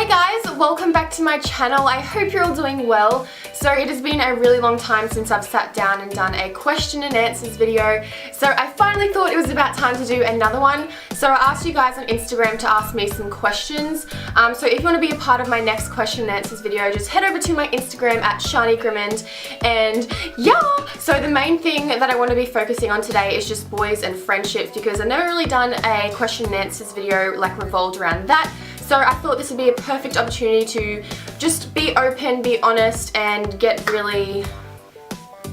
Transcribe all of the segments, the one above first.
Hey guys, welcome back to my channel. I hope you're all doing well. So it has been a really long time since I've sat down and done a question and answers video. So I finally thought it was about time to do another one. So I asked you guys on Instagram to ask me some questions. So if you want to be a part of my next question and answers video, just head over to my Instagram at Shani. And yeah, so the main thing that I want to be focusing on today is just boys and friendships, because I've never really done a question and answers video like revolved around that. So I thought this would be a perfect opportunity to just be open, be honest, and get really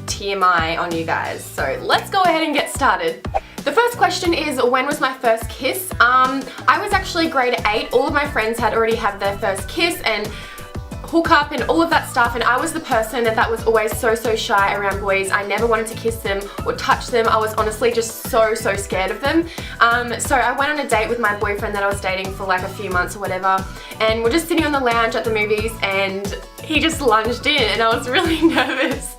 TMI on you guys. So let's go ahead and get started. The first question is, when was my first kiss? I was actually grade 8. All of my friends had already had their first kiss and hook up and all of that stuff, and I was the person that was always so shy around boys. I never wanted to kiss them or touch them. I was honestly just so scared of them. So I went on a date with my boyfriend that I was dating for like a few months or whatever, and we're just sitting on the lounge at the movies and he just lunged in and I was really nervous.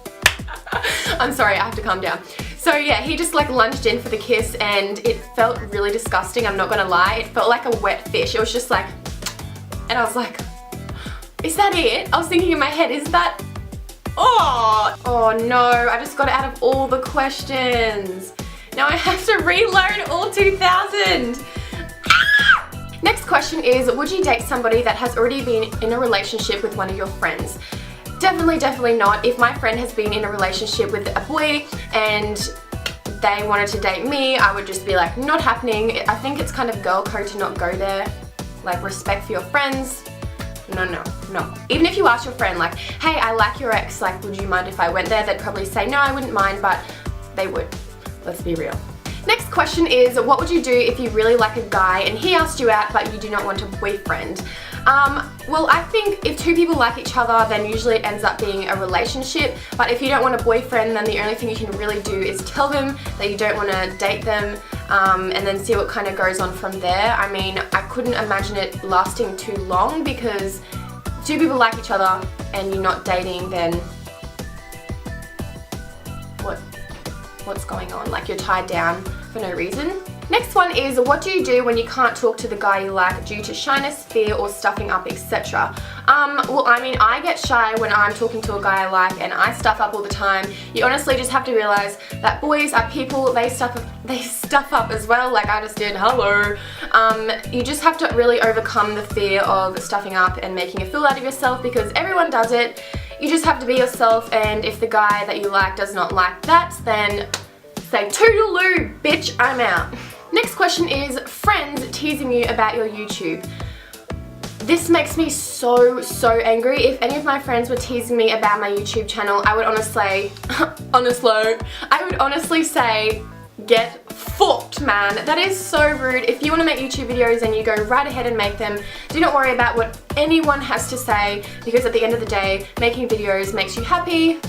I'm sorry, I have to calm down. So yeah, he just like lunged in for the kiss and it felt really disgusting, I'm not gonna lie. It felt like a wet fish. It was just like, and I was like, is that it? I was thinking in my head, is that... Oh no, I just got it out of all the questions. Now I have to reload all 2000. Next question is, would you date somebody that has already been in a relationship with one of your friends? Definitely not. If my friend has been in a relationship with a boy and they wanted to date me, I would just be like, not happening. I think it's kind of girl code to not go there. Like, respect for your friends. No. Even if you ask your friend like, hey, I like your ex, like, would you mind if I went there? They'd probably say, no, I wouldn't mind, but they would. Let's be real. Next question is, what would you do if you really like a guy and he asked you out but you do not want a boyfriend? Well, I think if two people like each other, then usually it ends up being a relationship. But if you don't want a boyfriend, then the only thing you can really do is tell them that you don't want to date them, and then see what kind of goes on from there. I mean, I couldn't imagine it lasting too long, because two people like each other and you're not dating, then what's going on? Like, you're tied down for no reason. Next one is, what do you do when you can't talk to the guy you like due to shyness, fear, or stuffing up, etc.? Well, I mean, I get shy when I'm talking to a guy I like and I stuff up all the time. You honestly just have to realize that boys are people, they stuff up as well, like I just did, hello. You just have to really overcome the fear of stuffing up and making a fool out of yourself, because everyone does it. You just have to be yourself, and if the guy that you like does not like that, then say toodaloo, bitch, I'm out. Next question is, friends teasing you about your YouTube. This makes me so angry. If any of my friends were teasing me about my YouTube channel, I would honestly say, get fucked, man. That is so rude. If you want to make YouTube videos, then you go right ahead and make them. Do not worry about what anyone has to say, because at the end of the day, making videos makes you happy.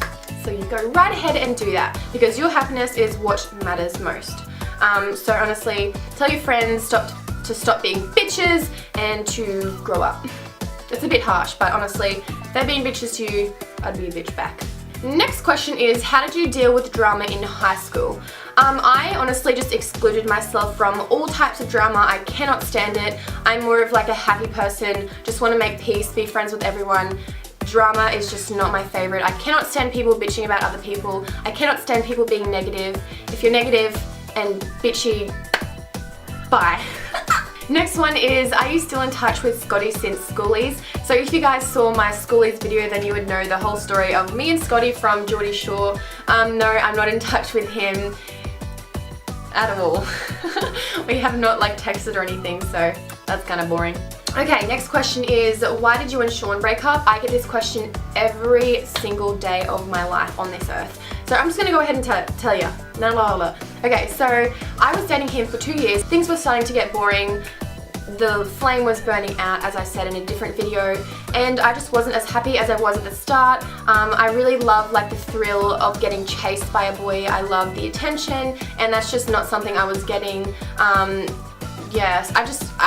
So you go right ahead and do that, because your happiness is what matters most. So honestly, tell your friends to stop being bitches and to grow up. It's a bit harsh, but honestly, if they're being bitches to you, I'd be a bitch back. Next question is, how did you deal with drama in high school? I honestly just excluded myself from all types of drama. I cannot stand it. I'm more of like a happy person, just want to make peace, be friends with everyone. Drama is just not my favorite. I cannot stand people bitching about other people. I cannot stand people being negative. If you're negative and bitchy, bye. Next one is, are you still in touch with Scotty since schoolies? So if you guys saw my schoolies video, then you would know the whole story of me and Scotty from Geordie Shore. No, I'm not in touch with him at all. We have not like texted or anything, so that's kind of boring. Okay, next question is, why did you and Sean break up? I get this question every single day of my life on this earth. So I'm just going to go ahead and tell you. Okay, so I was dating him for 2 years. Things were starting to get boring. The flame was burning out, as I said in a different video, and I just wasn't as happy as I was at the start. I really love like the thrill of getting chased by a boy. I love the attention, and that's just not something I was getting. Yes, I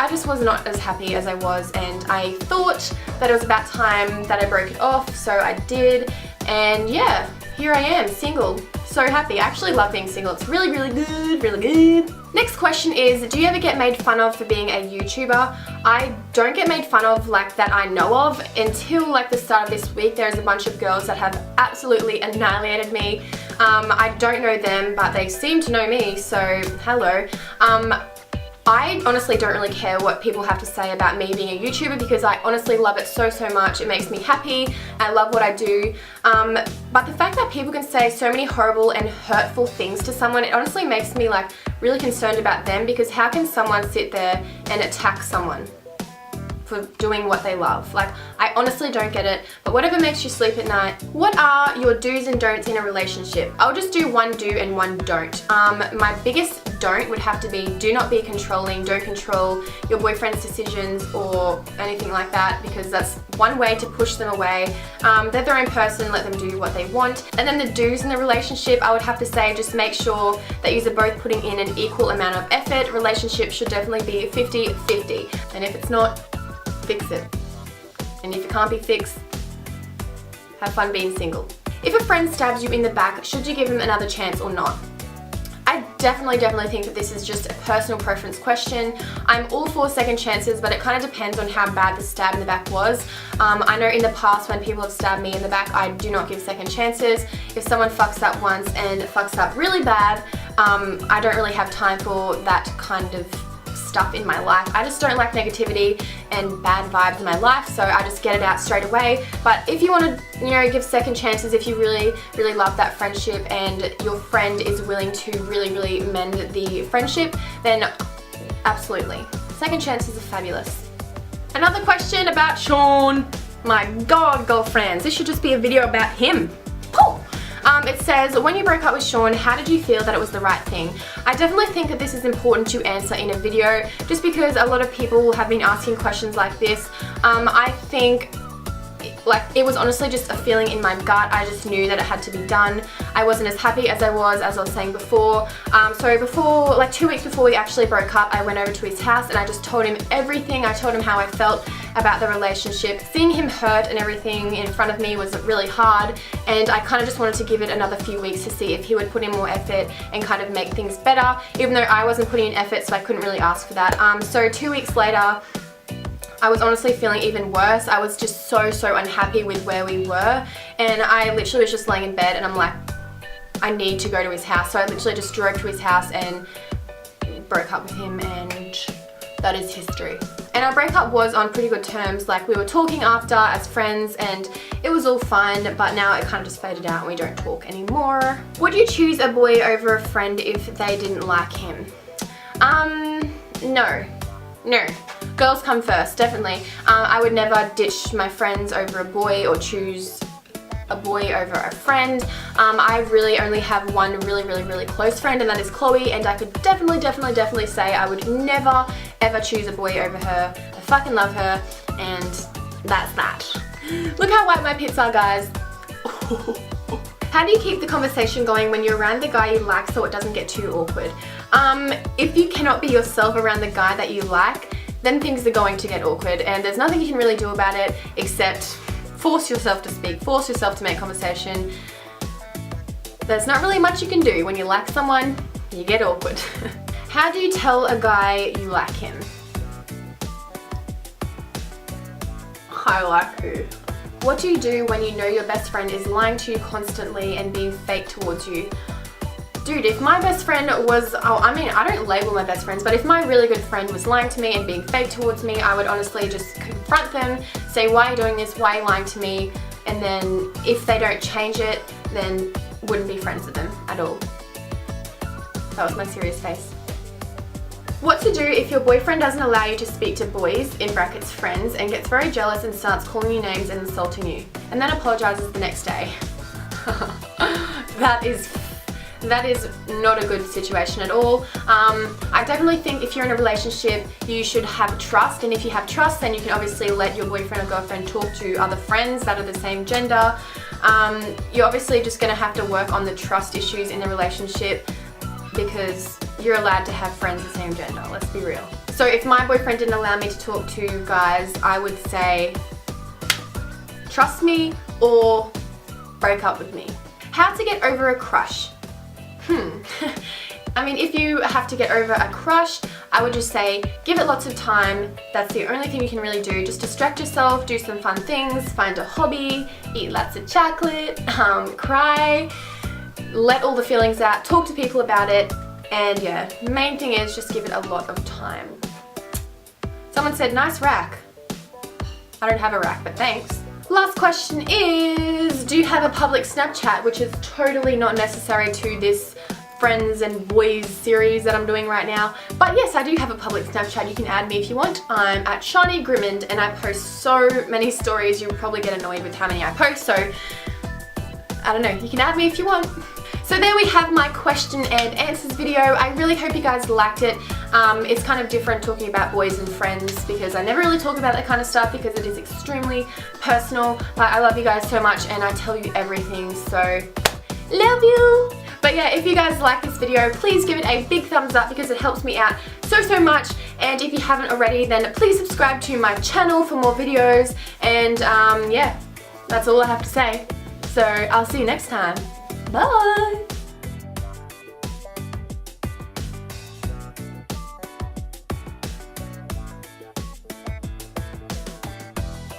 just was not as happy as I was, and I thought that it was about time that I broke it off, so I did, and yeah, here I am, single. So happy. I actually love being single. It's really, really good, really good. Next question is, do you ever get made fun of for being a YouTuber? I don't get made fun of like that I know of until like the start of this week. There's a bunch of girls that have absolutely annihilated me. I don't know them, but they seem to know me, so hello. I honestly don't really care what people have to say about me being a YouTuber because I honestly love it so much. It makes me happy. I love what I do. But the fact that people can say so many horrible and hurtful things to someone, it honestly makes me like really concerned about them, because how can someone sit there and attack someone for doing what they love? Like, I honestly don't get it, but whatever makes you sleep at night. What are your do's and don'ts in a relationship? I'll just do one do and one don't. My biggest don't would have to be, do not be controlling. Don't control your boyfriend's decisions or anything like that, because that's one way to push them away. They're their own person, let them do what they want. And then the do's in the relationship, I would have to say, just make sure that you're both putting in an equal amount of effort. Relationship should definitely be 50-50. And if it's not, fix it. And if it can't be fixed, have fun being single. If a friend stabs you in the back, should you give him another chance or not? I definitely think that this is just a personal preference question. I'm all for second chances, but it kind of depends on how bad the stab in the back was. I know in the past when people have stabbed me in the back, I do not give second chances. If someone fucks up once and fucks up really bad, I don't really have time for that kind of stuff in my life. I just don't like negativity and bad vibes in my life, so I just get it out straight away. But if you want to, you know, give second chances, if you really love that friendship and your friend is willing to really mend the friendship, then absolutely. Second chances are fabulous. Another question about Sean. My God, girlfriends, this should just be a video about him. Cool. It says, when you broke up with Sean, how did you feel that it was the right thing? I definitely think that this is important to answer in a video, just because a lot of people have been asking questions like this. I think like it was honestly just a feeling in my gut. I just knew that it had to be done. I wasn't as happy as I was saying before. So before, like 2 weeks before we actually broke up, I went over to his house and I just told him everything. I told him how I felt about the relationship. Seeing him hurt and everything in front of me was really hard, and I kind of just wanted to give it another few weeks to see if he would put in more effort and kind of make things better, even though I wasn't putting in effort, so I couldn't really ask for that. So 2 weeks later, I was honestly feeling even worse. I was just so unhappy with where we were, and I literally was just laying in bed and I'm like, I need to go to his house. So I literally just drove to his house and broke up with him, and that is history. And our breakup was on pretty good terms. Like, we were talking after as friends and it was all fine, but now it kind of just faded out and we don't talk anymore. Would you choose a boy over a friend if they didn't like him? No. Girls come first, definitely. I would never ditch my friends over a boy or choose a boy over a friend. I really only have one really close friend, and that is Chloe, and I could definitely say I would never ever choose a boy over her. I fucking love her, and that's that. Look how white my pits are, guys. How do you keep the conversation going when you're around the guy you like so it doesn't get too awkward? If you cannot be yourself around the guy that you like, then things are going to get awkward, and there's nothing you can really do about it except force yourself to speak, force yourself to make conversation. There's not really much you can do. When you like someone, you get awkward. How do you tell a guy you like him? I like you. What do you do when you know your best friend is lying to you constantly and being fake towards you? Dude, if my best friend was, I don't label my best friends, but if my really good friend was lying to me and being fake towards me, I would honestly just confront them, say, why are you doing this, why are you lying to me? And then if they don't change it, then wouldn't be friends with them at all. That was my serious face. What to do if your boyfriend doesn't allow you to speak to boys, in brackets friends, and gets very jealous and starts calling you names and insulting you, and then apologizes the next day? That is not a good situation at all. I definitely think if you're in a relationship, you should have trust, and if you have trust, then you can obviously let your boyfriend or girlfriend talk to other friends that are the same gender. You're obviously just gonna have to work on the trust issues in the relationship, because you're allowed to have friends the same gender, let's be real. So if my boyfriend didn't allow me to talk to guys, I would say, trust me or break up with me. How to get over a crush. I mean, if you have to get over a crush, I would just say give it lots of time. That's the only thing you can really do. Just distract yourself, do some fun things, find a hobby, eat lots of chocolate, cry, let all the feelings out, talk to people about it, and yeah, main thing is just give it a lot of time. Someone said, nice rack. I don't have a rack, but thanks. Last question is, do you have a public Snapchat, which is totally not necessary to this friends and boys series that I'm doing right now. But yes, I do have a public Snapchat. You can add me if you want. I'm at Shani Grimmond and I post so many stories. You'll probably get annoyed with how many I post, so I don't know, you can add me if you want. So there we have my question and answers video. I really hope you guys liked it. It's kind of different talking about boys and friends because I never really talk about that kind of stuff because it is extremely personal. But I love you guys so much and I tell you everything, so love you! But yeah, if you guys like this video, please give it a big thumbs up because it helps me out so much. And if you haven't already, then please subscribe to my channel for more videos. And yeah, that's all I have to say. So I'll see you next time. Bye!